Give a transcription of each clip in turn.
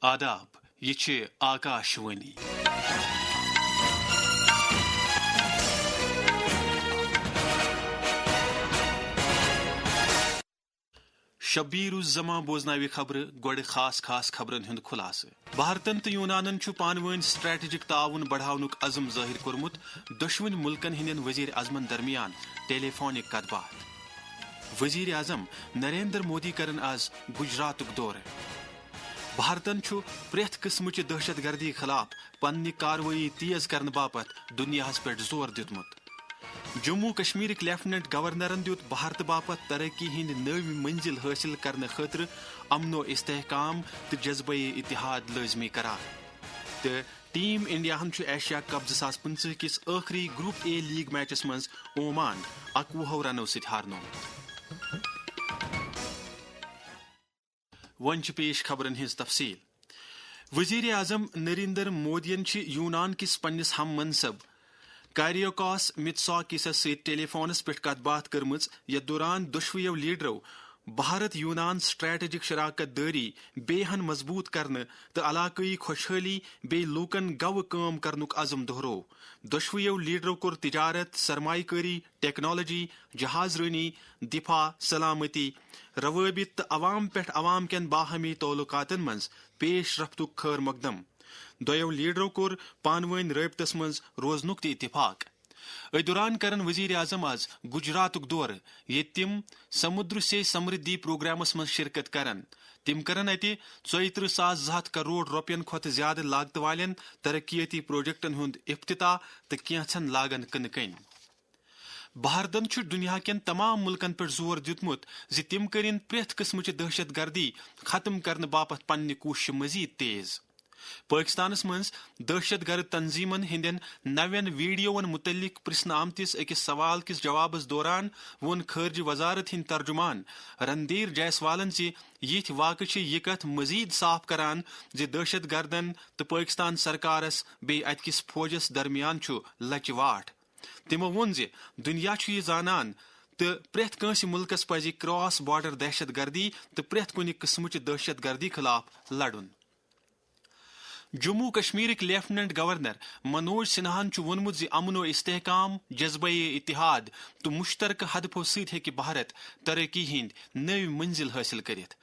آداب، یہ چھ آکاشوانی۔ شبیر الزماں بوزناوی خبر گوڑ خاص خبرن ہند خلاصہ۔ بھارتن تو یونانن چھ پانوین سٹریٹجک تعاون بڑھاونک عزم ظاہر کورمت، دشوین ملکن ہندین وزیر اعظمن درمیان ٹیلی فونک کت بات۔ وزیر اعظم نریندر مودی کرن آز گجراتک دورہ۔ بھارتن چھ پریت قسمچ دہشت گردی خلاف پنہ کاروٲیی تیز کرنے باپت دنیاہس پہ زور دتمت۔ جموں کشمیرک لیفٹننٹ گورنرن دیت بھارت باپت ترقی ہند نو منزل حاصل کرنے خاطر امن و استحکام تو جذبہ اتحاد لازمی قرار۔ تو ٹیم انڈیا ہن ایشیا کپ 2015 کس آخری گروپ اے لیگ میچس مز عمان 21 رنو ست ہارنومت۔ ون پیش خبرن ہز تفصیل۔ وزیر اعظم نریندر مودین یونان کس پنس ہم منصب کاریوکاس متساکیسس ست ٹیلی فونس پہ کت بات کرمز، یتھ دوران دشویو لیڈرو بھارت یونان سٹریٹجک شراکت داری بیہن مضبوط کرنے تو علاقائی خوشحالی بے لوکن گو کام کرنک عزم دہرو۔ دشویو لیڈرو کور تجارت، سرمایہ کاری، ٹیکنالوجی، جہاز رانی، دفاع، سلامتی، روابط تو عوام پہ عوام کین باہمی تعلقاتن مز پیش رفتک خیر مقدم۔ دویو لیڈرو کور پانوین رابطس مز روزنک تہ اتفاق۔ ات دوران کرن وزیر اعظم آز گجراتک دور، یہ تم سمندر سے سمردھی پروگرامس مز شرکت کرن۔ تم کرن اتہ 34,200 کروڑ روپین کھت زیادہ لاگت والن ترقیاتی پروجیکٹن ہند افتتاح تو کینچن لاگن کن کن۔ بھارتن دنیا کین تمام ملکن پہ زور دتمت زِ تم کرن پریت قسمچ دہشت گردی ختم کرنے باپت پنہ کوشش مزید تیز۔ پاکستانس مز دہشت گرد تنظیمن ہندین نوین ویڈیوون متعلق پرسن آمتس اکس سوال کس جوابس دوران وون خارجہ وزارت ہند ترجمان رندیر جیسوالن زِ یتھ واقع یہ کت مزید صاف کران زِ دہشت گردن تو پاکستان سرکارس بی ات کس فوجس درمیان لچہ واٹھ۔ تمو وون زِ دنیا یہ زانان تو پریت کنس ملکس پزِ کراس بارڈر دہشت گردی تو پریت کن قسمچ دہشت گردی خلاف لڑن۔ جموں کشمیرک لیفٹننٹ گورنر منوج سنہان وونمت زِ امن و استحکام، جذبہ اتحاد تو مشترکہ ہدفوں ست ہیکہ بھارت ترقی ہند نو منزل حاصل کرت۔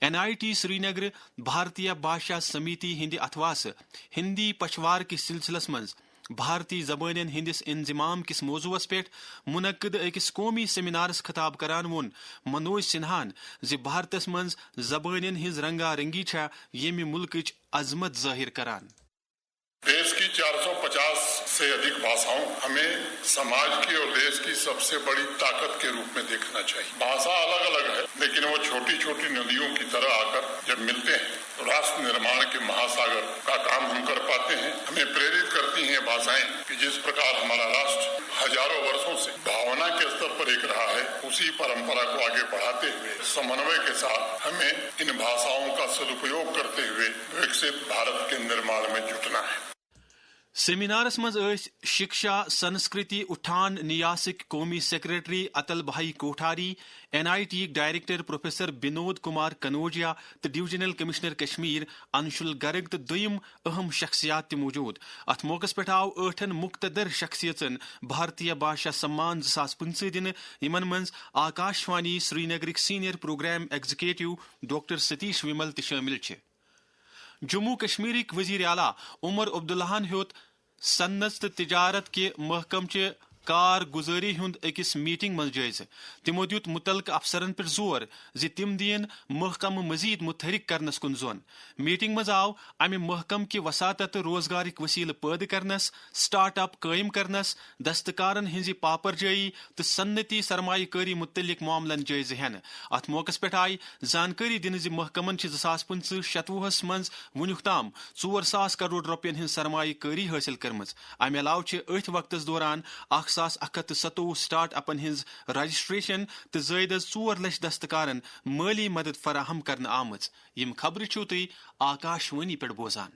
NIT سری نگر بھارتیہ بھاشا سمیتی ہند اتھواس ہندی پچھوار کس سلسلس مز بھارتی زبان ہندس انضمام کس موضوعس پہ منعقد اکس قومی سیمینارس خطاب کران وون منوج سنہان زِ بھارتس مز زبان ہز رنگا رنگی چھا یمی ملکچ عظمت ظاہر کران۔ دیش کی 450 سے ادھک بھاشاؤں ہمیں سماج کی اور دیش کی سب سے بڑی طاقت کے روپ میں دیکھنا چاہیے۔ بھاشا الگ الگ ہے لیکن وہ چھوٹی چھوٹی ندیوں کی طرح آ کر جب ملتے ہیں تو راشٹر نرمان کے مہاساگر کا کام ہم کر پاتے ہیں۔ ہمیں پریرت کرتی ہیں بھاشائیں کہ جس پرکار ہمارا راشٹر ہزاروں برسوں سے بھاونا کے استر پر ایک رہا ہے، اسی پرمپرا کو آگے بڑھاتے ہوئے سمنوے کے ساتھ ہمیں ان بھاشاؤں کا سدپیوگ کرتے ہوئے وکست بھارت کے نرمان میں جٹنا ہے۔ سیمینارس مز شکشا سنسکرتی اٹھان نیاسک قومی سیکریٹری اتل بھائی Kothari, NIT director professor بنود Kumar کنوجیا تو ڈویژنل کمشنر کشمیر انشل گرگ تو دویم اہم شخصیات تہ موجود۔ ات موقع پہ آو 8 مقتدر شخصیتن بھارتیہ بھاشا سمان 2015 دن، یمن مز آکاشوانی سری نگرک senior programme executive doctor Satish Vimal تہ شامل چھ۔ جموں کشمیرک وزیر اعلیٰ عمر عبداللہن ہیوت صنعت تو تجارت کے محکم چہ کارگزاری ہند اکس میٹنگ مز جائزہ۔ تمو دیت متعلقہ افسرن پر زور زِ تم دین محکمہ مزید متحرک کرنس کن زون۔ میٹنگ مز آو امہ محکم کی وساطت روزگارک وسیلہ پید کرنس، سٹارٹ اپ قائم کرنس، دستکارن ہنزی پاپر جائی تو صنعتی سرمایہ کاری متعلق معاملن جائزہ ہین۔ ات موقع پہ آئی زانکاری دن زِ محکمن 2015-16 مز ونیک تام 4,000 کروڑ روپین ہند سرمایہ کاری حاصل کرمز۔ امہ علاوہ ات وقتس دوران 1,127 سٹارٹ اپن ہز رجسٹریشن تو زائد 4 لچھ دستکارن مالی مدد فراہم کرنے آمت۔ یم خبر چھو تھی آکاشوانی پہ بوزان۔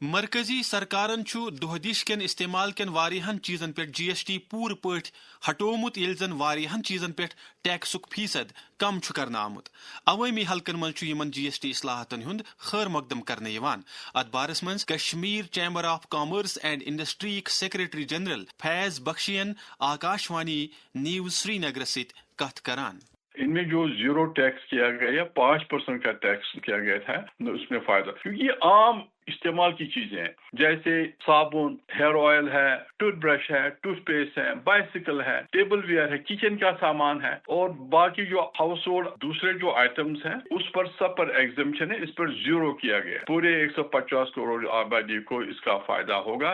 مرکزی سرکارن دہ دش کن استعمال کن واریاہن چیزن پہ جی ایس ٹی پور پٲٹھۍ ہٹومت ییٚلہِ زن واریاہن چیزن پہ ٹیکسک فیصد کم کرنہٕ آمت. عوٲمی حلقن منٛز یمن جی ایس ٹی اصلاحاتن ہُنٛد خیر مقدم کرنہٕ یوان. اتھ بارس منٛز Kashmir chamber of commerce and industry secretary general Faiz بخشین آکاشوانی نیوز سری نگر سۭتۍ کتھ کران. ان میں جو زیرو ٹیکس کیا گیا یا 5% کا ٹیکس کیا گیا تھا اس میں فائدہ، کیونکہ یہ عام استعمال کی چیزیں ہیں جیسے صابن، ہیئر آئل ہے، ٹوتھ برش ہے، ٹوتھ پیسٹ ہے، بائسیکل ہے، ٹیبل ویئر ہے، کچن کا سامان ہے، اور باقی جو ہاؤس ہولڈ دوسرے جو آئٹمس ہیں اس پر سب پر ایگزمپشن ہے. اس پر زیرو کیا گیا. پورے 150 کروڑ آبادی کو اس کا فائدہ ہوگا.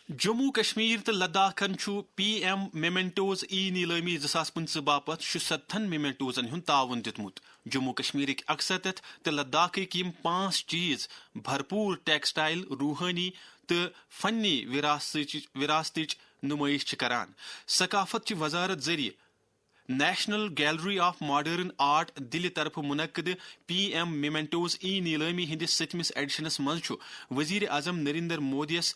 جموں کشمیر تو لداخن پی ایم میمنٹوز ای نیلامی 2025 باپت 67 میمنٹوزن ہند تعاون دتمت. جموں کشمیرک 61 تو لداخک یم 5 چیز بھرپور ٹیکسٹائل، روحانی تو فنی وراثتچ نمائش کران. ثقافت کی وزارت ذریعہ national gallery of modern art دلہ طرف منعقد پی ایم میمنٹوز ای نیلامی ہندس 7 ایڈیشنس مز وزیر اعظم نریندر مودیس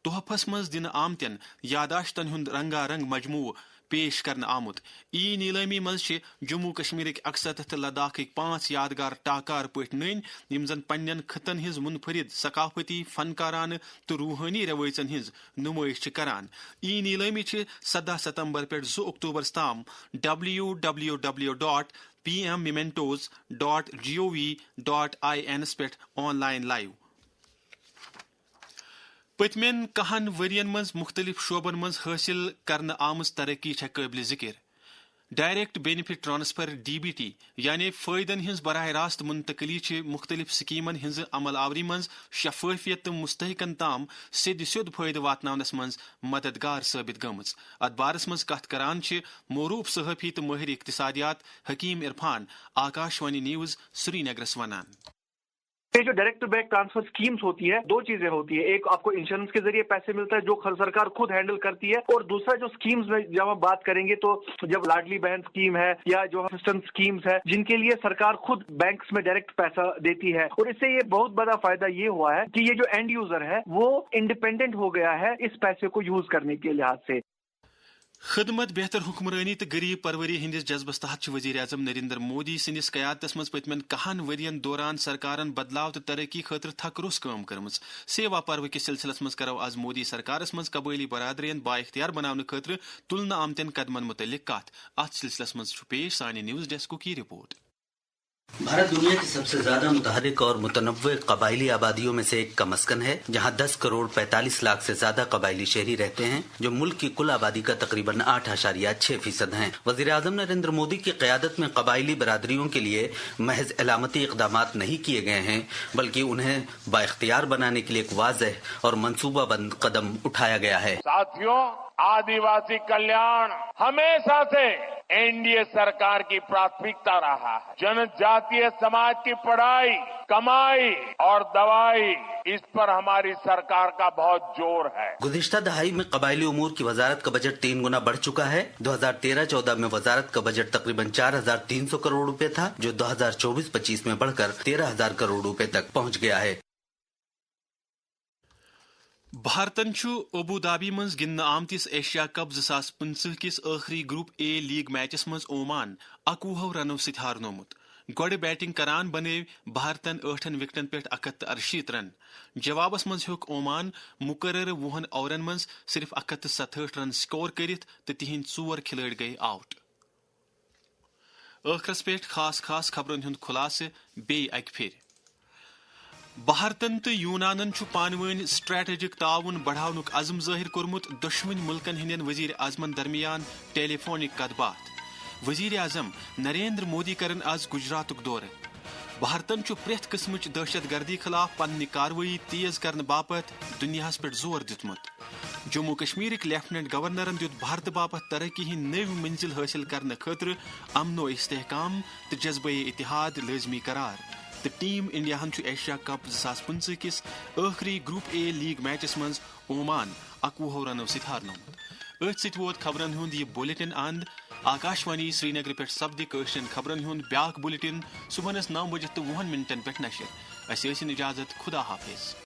تحفس مز دن آمتن یاداشتن ہند رنگا رنگ مجموعہ پیش کرنا آمت. ای نیلامی مز جموں کشمیرک 61 تو لداخک 5 یادگار ٹاکار پٹ نن یم زن پنن خطن ہز منفرد ثقافتی، فنکارانہ تو روحانی روایژن ہز نمائش کران. ای نیلامی 17 ستمبر پہ 2 اکتوبر تام www.pmmementos.gov.in پہ آن لائن لائیو. پتمین 10 ورین مز مختلف شعبن مز حاصل کرنے آمز ترقی قابل ذکر. Direct benefit transfer D B T یعنی فائدن ہز براہ راست منتقلی مختلف سکیمن ہز عمل آوری مز شفافیت تو مستحقن تام سیود فائدہ واتناونس مز مددگار ثابت گمز. ات بارس مز کت کران معروف صحافی تو ماہر اقتصادیات حکیم عرفان آکاشوانی نیوز سری نگرس ونان. یہ جو direct to bank transfer schemes ہوتی ہے، 2 چیزیں ہوتی ہے. ایک آپ کو انشورنس کے ذریعے پیسے ملتا ہے جو سرکار خود ہینڈل کرتی ہے، اور دوسرا جو اسکیمز میں جب ہم بات کریں گے تو جب لاڈلی بہن اسکیم ہے یا جو اسسٹنس اسکیمز ہے جن کے لیے سرکار خود بینکس میں ڈائریکٹ پیسہ دیتی ہے. اور اس سے یہ بہت بڑا فائدہ یہ ہوا ہے کہ یہ جو اینڈ یوزر ہے وہ انڈیپینڈنٹ ہو گیا ہے اس پیسے کو یوز کرنے کے لحاظ سے. خدمت، بہتر حکمرانی تو غریب پروری ہندس جذبس تحت وزیر اعظم نریندر مودی سندس قیادت مز پتمن 10 ورین دوران سرکارن بدلاو تو ترقی خاطر تھک روس کام کرمز. سیوا پرو کس سلسلس مز کرو آز مودی سرکارس مز قبائلی برادرین با اختیار بنانے خاطر تلنہ آمتن قدمن متعلق کت. ات سلسلس مز پیش سانہ نیوز ڈیسکو کی رپورٹ. بھارت دنیا کی سب سے زیادہ متحرک اور متنوع قبائلی آبادیوں میں سے ایک کا مسکن ہے، جہاں 10 کروڑ 45 لاکھ سے زیادہ قبائلی شہری رہتے ہیں، جو ملک کی کل آبادی کا تقریباً 8.6% ہیں. وزیر اعظم نریندر مودی کی قیادت میں قبائلی برادریوں کے لیے محض علامتی اقدامات نہیں کیے گئے ہیں، بلکہ انہیں بااختیار بنانے کے لیے ایک واضح اور منصوبہ بند قدم اٹھایا گیا ہے. ساتھیوں، آدیواسی کلیان ہمیشہ سے NDA سرکار کی پراتھمکتا رہا ہے. جن جاتیہ سماج کی پڑھائی، کمائی اور دوائی، اس پر ہماری سرکار کا بہت زور ہے. گزشتہ دہائی میں قبائلی امور کی وزارت کا بجٹ 3 گنا بڑھ چکا ہے. 2013-14 میں وزارت کا بجٹ تقریباً 4,300 کروڑ روپے تھا، جو 2024-25 میں بڑھ کر 13,000 کروڑ روپے تک پہنچ گیا ہے. بھارتن ابو دھابی مز گندہ آمتس ایشیا کپ 2025 کس آخری گروپ اے لیگ میچس مز اومان 21 رنو ست ہارنومت. گوڑ بیٹنگ کران بنے بھارتن 8 وکٹن پہ 168 رن. جوابس مز ہیوک اومان مقرر 20 اوورن مز صرف 167 رن سکور کرت تو تہند 4 کھلاڑی گئی آؤٹ. آخرس پہ خاص خبرن ہند خلاصہ بی اکہ پھر. بھارتن تو یونانن پانوین اسٹریٹجک تعاون بڑھاونک عزم ظاہر کورمت. دشوین ملکن ہندین وزیر اعظمن درمیان ٹیلی فونک کت بات. وزیر اعظم نریندر مودی کرن آز گجراتک دورہ. بھارتن پریت قسمچ دہشت گردی خلاف پنہ کاروٲیی تیز کرنے باپت دنیاہس پہ زور دتمت. جموں کشمیرک لیفٹنٹ گورنرن دیت بھارت باپت ترقی ہند نو منزل حاصل کرنے خاطر امن و استحکام تو جذبہ اتحاد لازمی قرار. ٹیم انڈیا ہن ایشیا کپ 2025 کس آخری گروپ اے لیگ میچس مز اومان 21 رنو ست ہارنومت. ات ست ووت خبرن ہند یہ بلیٹن اند. آکاشوانی سری نگر پہ سپد قشرن خبرن ہند بیاکھ بلیٹن صبح 9 بجے تو 20 منٹن پہ نشر. اس اجازت. خدا حافظ.